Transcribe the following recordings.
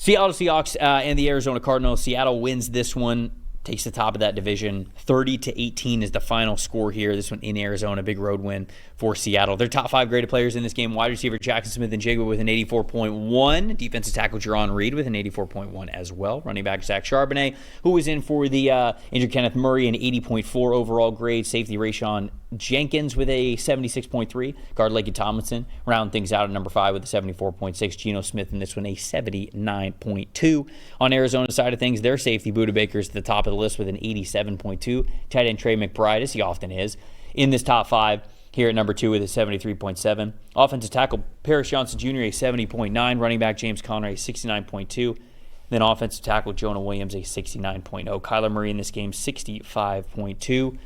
Seattle Seahawks and the Arizona Cardinals. Seattle wins this one, takes the top of that division. 30-18 is the final score here. This one in Arizona, big road win for Seattle. Their top 5 graded players in this game: wide receiver Jackson Smith and Jigba with an 84.1. Defensive tackle Jerron Reed with an 84.1 as well. Running back Zach Charbonnet, who was in for the injured Kenneth Murray, an 80.4 overall grade. Safety Rayshon Jenkins with a 76.3. Guard Laken Tomlinson round things out at number 5 with a 74.6. Geno Smith in this one, a 79.2. On Arizona's side of things, their safety Budda Baker's at the top of the list with an 87.2. Tight end Trey McBride, as he often is, in this top 5 here at number 2 with a 73.7. Offensive tackle Paris Johnson Jr., a 70.9. Running back James Conner, a 69.2. Then offensive tackle Jonah Williams, a 69.0. Kyler Murray in this game, 65.2.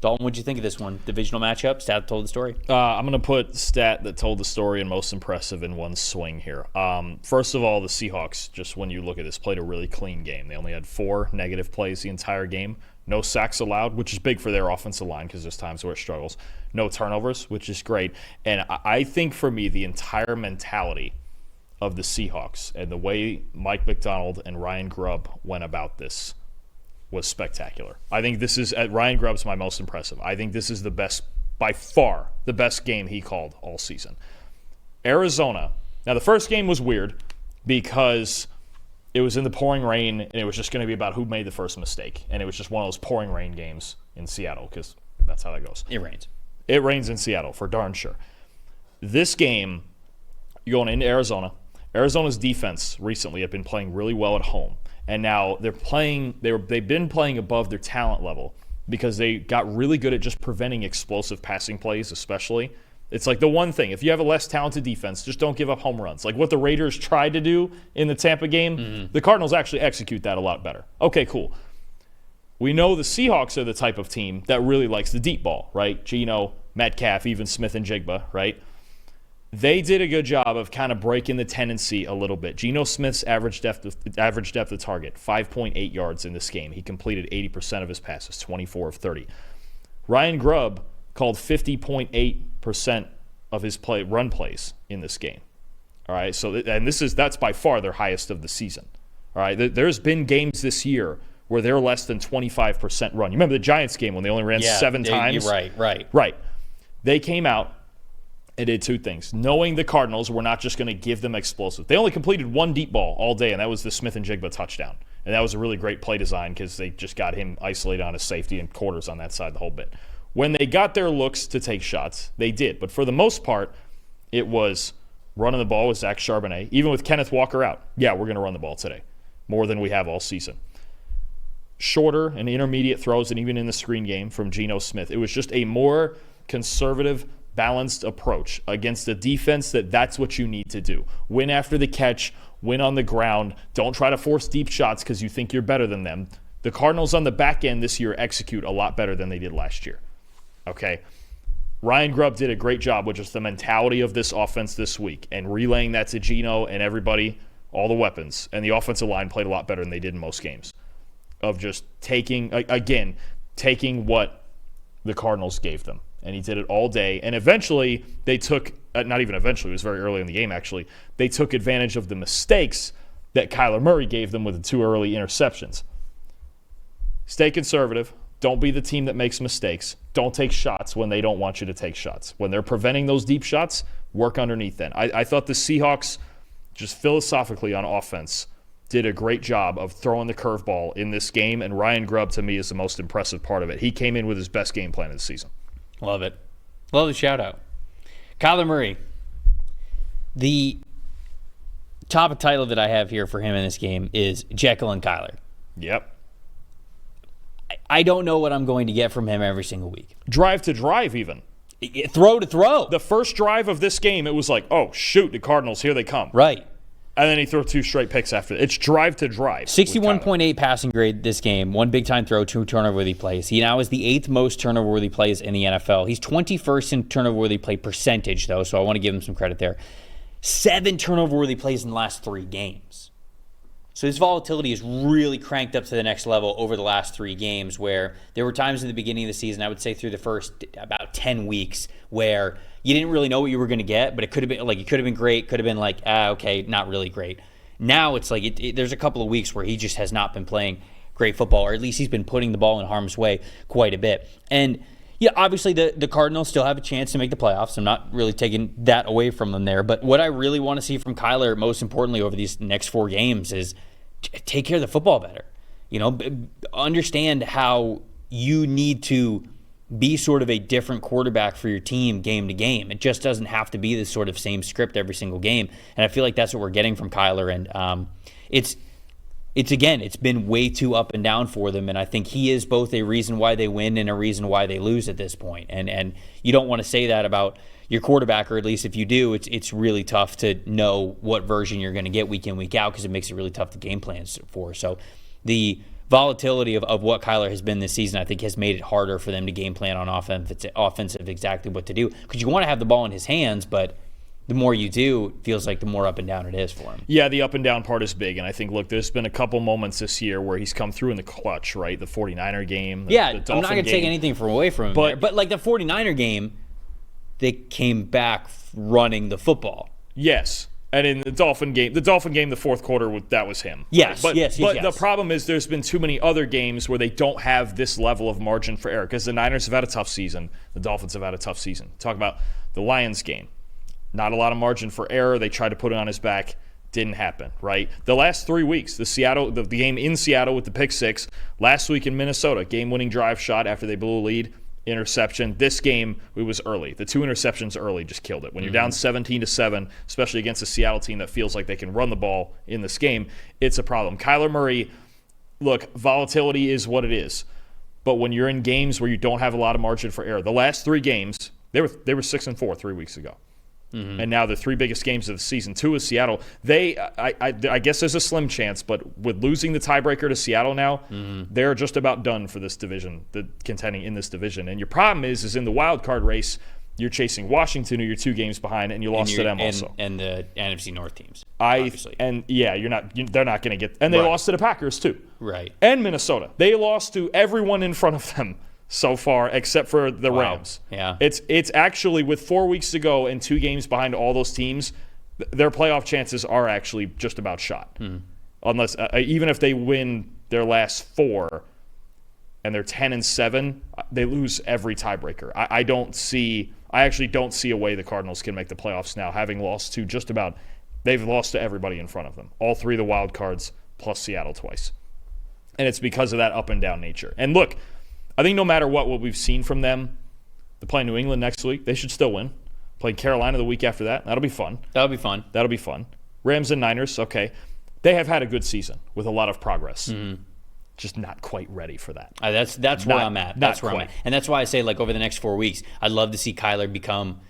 Dalton, what'd you think of this one? Divisional matchup, stat that told the story? I'm going to put stat that told the story and most impressive in one swing here. First of all, the Seahawks, just when you look at this, played a really clean game. They only had 4 negative plays the entire game. No sacks allowed, which is big for their offensive line because there's times where it struggles. No turnovers, which is great. And I think for me, the entire mentality of the Seahawks and the way Mike McDonald and Ryan Grubb went about this was spectacular. I think this is, Ryan Grubb's my most impressive. I think this is the best, by far, the best game he called all season. Arizona. Now, the first game was weird because it was in the pouring rain, and it was just going to be about who made the first mistake. And it was just one of those pouring rain games in Seattle because that's how that goes. It rains. It rains in Seattle, for darn sure. This game, you're going into Arizona. Arizona's defense recently have been playing really well at home. And now they've been playing above their talent level because they got really good at just preventing explosive passing plays, especially. It's like the one thing. If you have a less talented defense, just don't give up home runs. Like what the Raiders tried to do in the Tampa game, the Cardinals actually execute that a lot better. Okay, cool. We know the Seahawks are the type of team that really likes the deep ball, right? Geno, Metcalf, even Smith and Jigba, right? They did a good job of kind of breaking the tendency a little bit. Geno Smith's average depth of target, 5.8 yards in this game. He completed 80% of his passes, 24 of 30. Ryan Grubb called 50.8% of his run plays in this game. All right, so that's by far their highest of the season. All right, there's been games this year where they're less than 25% run. You remember the Giants game when they only ran 7 times? Right. They came out and did 2 things. Knowing the Cardinals were not just going to give them explosive. They only completed 1 deep ball all day, and that was the Smith and Jigba touchdown. And that was a really great play design because they just got him isolated on his safety and quarters on that side the whole bit. When they got their looks to take shots, they did. But for the most part, it was running the ball with Zach Charbonnet. Even with Kenneth Walker out, yeah, we're going to run the ball today. More than we have all season. Shorter and intermediate throws, and even in the screen game from Geno Smith. It was just a more conservative, balanced approach against a defense that's what you need to do. Win after the catch, win on the ground. Don't try to force deep shots because you think you're better than them. The Cardinals on the back end this year execute a lot better than they did last year. Okay? Ryan Grubb did a great job with just the mentality of this offense this week and relaying that to Geno and everybody, all the weapons. And the offensive line played a lot better than they did in most games. Of just taking what the Cardinals gave them. And he did it all day. And eventually, they took, not even eventually, it was very early in the game actually, they took advantage of the mistakes that Kyler Murray gave them with the 2 early interceptions. Stay conservative. Don't be the team that makes mistakes. Don't take shots when they don't want you to take shots. When they're preventing those deep shots, work underneath them. I thought the Seahawks, just philosophically on offense, did a great job of throwing the curveball in this game. And Ryan Grubb, to me, is the most impressive part of it. He came in with his best game plan of the season. Love it. Love the shout-out. Kyler Murray. The top title that I have here for him in this game is Jekyll and Kyler. Yep. I don't know what I'm going to get from him every single week. Drive to drive, even. Throw to throw. The first drive of this game, it was like, oh, shoot, the Cardinals, here they come. Right. And then he threw 2 straight picks after. It's drive to drive. 61.8 passing grade this game. 1 big-time throw, 2 turnover-worthy plays. He now is the 8th most turnover-worthy plays in the NFL. He's 21st in turnover-worthy play percentage, though, so I want to give him some credit there. 7 turnover-worthy plays in the last 3 games. So his volatility is really cranked up to the next level over the last 3 games, where there were times in the beginning of the season, I would say through the first about 10 weeks, where you didn't really know what you were going to get, but it could have been great, could have been okay, not really great. Now it's like there's a couple of weeks where he just has not been playing great football, or at least he's been putting the ball in harm's way quite a bit. And yeah, obviously the Cardinals still have a chance to make the playoffs. I'm not really taking that away from them there. But what I really want to see from Kyler, most importantly over these next 4 games, is take care of the football better. Understand how you need to be sort of a different quarterback for your team game to game. It just doesn't have to be this sort of same script every single game. And I feel like that's what we're getting from Kyler. And it's been way too up and down for them. And I think he is both a reason why they win and a reason why they lose at this point. And you don't want to say that about your quarterback, or at least if you do, it's really tough to know what version you're going to get week in, week out, because it makes it really tough to game plan for. So the volatility of what Kyler has been this season, I think, has made it harder for them to game plan on offensive exactly what to do. Because you want to have the ball in his hands, but the more you do, it feels like the more up and down it is for him. Yeah, the up and down part is big. And I think, look, there's been a couple moments this year where he's come through in the clutch, right? The 49er game. The I'm not going to take anything away from him there. But like the 49er game, they came back running the football. Yes. And in the Dolphin game, the fourth quarter, that was him. Yes, right? yes. But the problem is there's been too many other games where they don't have this level of margin for error, because the Niners have had a tough season. The Dolphins have had a tough season. Talk about the Lions game. Not a lot of margin for error. They tried to put it on his back. Didn't happen, right? The last 3 weeks, the game in Seattle with the pick six. Last week in Minnesota, game-winning drive shot after they blew a lead. Interception. This game, it was early. The 2 interceptions early just killed it. When you're down 17-7, especially against a Seattle team that feels like they can run the ball in this game, it's a problem. Kyler Murray, look, volatility is what it is. But when you're in games where you don't have a lot of margin for error, the last 3 games, they were 6-4 3 weeks ago. And now the 3 biggest games of the season, 2 is Seattle. I guess there's a slim chance, but with losing the tiebreaker to Seattle now, they're just about done for this division, contending in this division. And your problem is in the wild card race, you're chasing Washington, who you're 2 games behind, and you lost to them also. And the NFC North teams, obviously. They're not going to get. And they lost to the Packers too, right? And Minnesota, they lost to everyone in front of them so far, except for the Rams. Yeah. It's actually, with 4 weeks to go and 2 games behind all those teams, their playoff chances are actually just about shot. Unless even if they win their last 4 and they're 10-7, they lose every tiebreaker. I actually don't see a way the Cardinals can make the playoffs now, having lost to they've lost to everybody in front of them. All 3 of the wild cards plus Seattle twice. And it's because of that up and down nature. And look, I think no matter what we've seen from them, they're playing New England next week. They should still win. Playing Carolina the week after that. That'll be fun. That'll be fun. Rams and Niners, okay. They have had a good season with a lot of progress. Just not quite ready for that. That's where I'm at. That's where I'm at. And that's why I say, like, over the next 4 weeks, I'd love to see Kyler become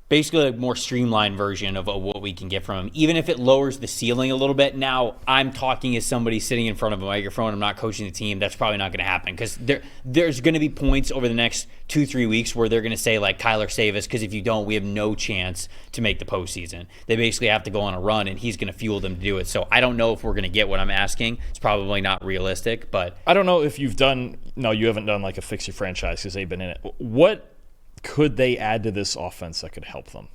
basically a more streamlined version of what we can get from him, even if it lowers the ceiling a little bit. Now, I'm talking as somebody sitting in front of a microphone. I'm not coaching the team. That's probably not going to happen, because there's going to be points over the next 2-3 weeks where they're going to say, like, Kyler, save us, because if you don't, we have no chance to make the postseason. They basically have to go on a run, and he's going to fuel them to do it. So I don't know if we're going to get what I'm asking. It's probably not realistic, but I don't know if you haven't done like a fix your franchise, because they've been in it. What could they add to this offense that could help them?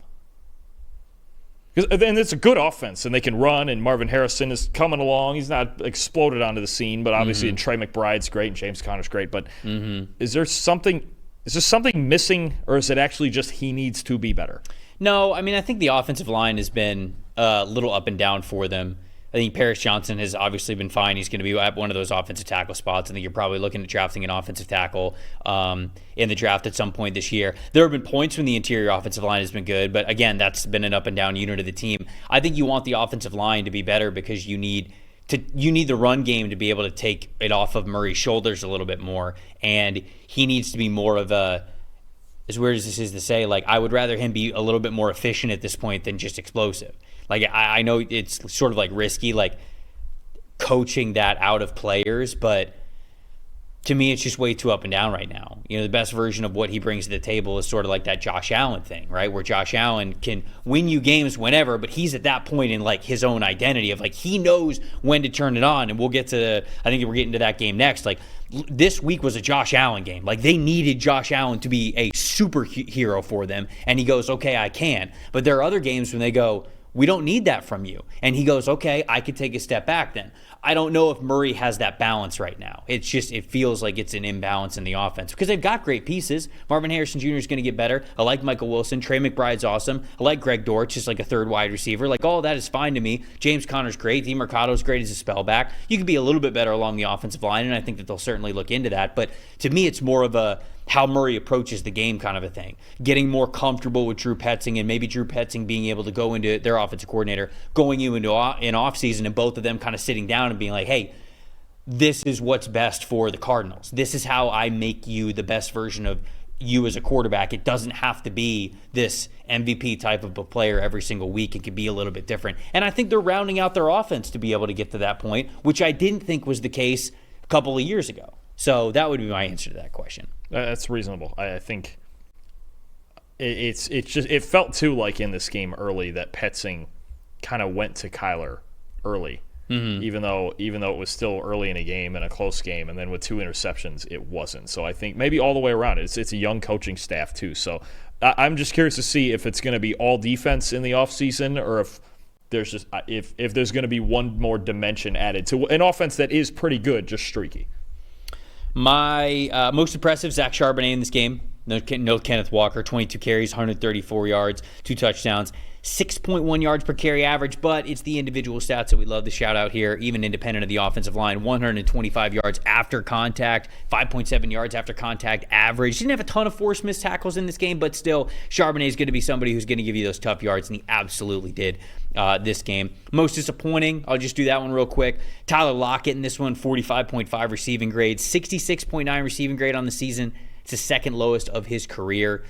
And it's a good offense, and they can run, and Marvin Harrison is coming along. He's not exploded onto the scene, but obviously, and Trey McBride's great, and James Conner's great. But is there something missing, or is it actually just he needs to be better? No, I mean, I think the offensive line has been a little up and down for them. I think Paris Johnson has obviously been fine. He's going to be at one of those offensive tackle spots. I think you're probably looking at drafting an offensive tackle in the draft at some point this year. There have been points when the interior offensive line has been good, but again, that's been an up and down unit of the team. I think you want the offensive line to be better, because you need the run game to be able to take it off of Murray's shoulders a little bit more, and he needs to be more of a, as weird as this is to say, like, I would rather him be a little bit more efficient at this point than just explosive. Like, I know it's sort of like risky, like coaching that out of players, but to me, it's just way too up and down right now. You know, the best version of what he brings to the table is sort of like that Josh Allen thing, right? Where Josh Allen can win you games whenever, but he's at that point in like his own identity of like, he knows when to turn it on. And we'll get to, I think we're getting to that game next. Like, this week was a Josh Allen game. Like, they needed Josh Allen to be a superhero for them. And he goes, okay, I can. But there are other games when they go, We don't need that from you. And he goes, okay, I could take a step back then. I don't know if Murray has that balance right now. It feels like it's an imbalance in the offense because they've got great pieces. Marvin Harrison Jr. is going to get better. I like Michael Wilson. Trey McBride's awesome. I like Greg Dortch, just like a third wide receiver. Like, all of that is fine to me. James Conner's great. DeMercado's great as a spellback. You could be a little bit better along the offensive line, and I think that they'll certainly look into that. But to me, it's more of a how Murray approaches the game kind of a thing. Getting more comfortable with Drew Petzing, and maybe Drew Petzing being able to go into their offensive coordinator, going into an offseason, and both of them kind of sitting down and being like, hey, this is what's best for the Cardinals. This is how I make you the best version of you as a quarterback. It doesn't have to be this MVP type of a player every single week. It could be a little bit different. And I think they're rounding out their offense to be able to get to that point, which I didn't think was the case a couple of years ago. So that would be my answer to that question. That's reasonable. I think it felt too like in this game early that Petzing kind of went to Kyler early, even though it was still early in a game and a close game, and then with 2 interceptions, it wasn't. So I think maybe all the way around, it's a young coaching staff too. So I'm just curious to see if it's going to be all defense in the offseason, or if there's just if there's going to be one more dimension added to an offense that is pretty good, just streaky. My most impressive, Zach Charbonnet in this game. No Kenneth Walker, 22 carries, 134 yards, 2 touchdowns, 6.1 yards per carry average, but it's the individual stats that we love to shout out here, even independent of the offensive line. 125 yards after contact, 5.7 yards after contact average. Didn't have a ton of forced missed tackles in this game, but still, Charbonnet is going to be somebody who's going to give you those tough yards, and he absolutely did this game. Most disappointing, I'll just do that one real quick. Tyler Lockett in this one, 45.5 receiving grade, 66.9 receiving grade on the season. It's the second lowest of his career,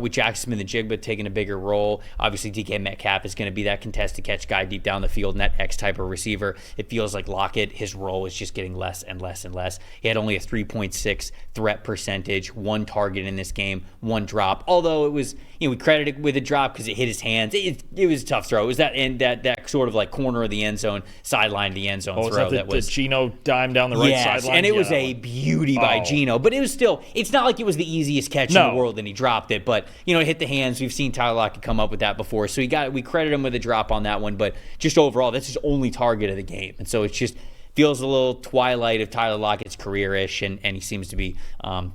with Jackson Smith-Njigba taking a bigger role. Obviously, DK Metcalf is going to be that contested catch guy deep down the field and that X type of receiver. It feels like Lockett, his role is just getting less and less and less. He had only a 3.6 threat percentage, 1 target in this game, 1 drop. Although it was, we credit it with a drop because it hit his hands. It was a tough throw. It was that sort of like corner of the end zone, sideline to the end zone throw. That was the Geno dime down the right sideline? And it was a beauty by Geno. But it was still, it's not like it was the easiest catch in the world and he dropped it. But, it hit the hands. We've seen Tyler Lockett come up with that before. So we credit him with a drop on that one. But just overall, that's his only target of the game. And so it just feels a little twilight of Tyler Lockett's career-ish, and he seems to be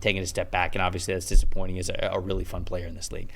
taking a step back. And obviously that's disappointing as a really fun player in this league.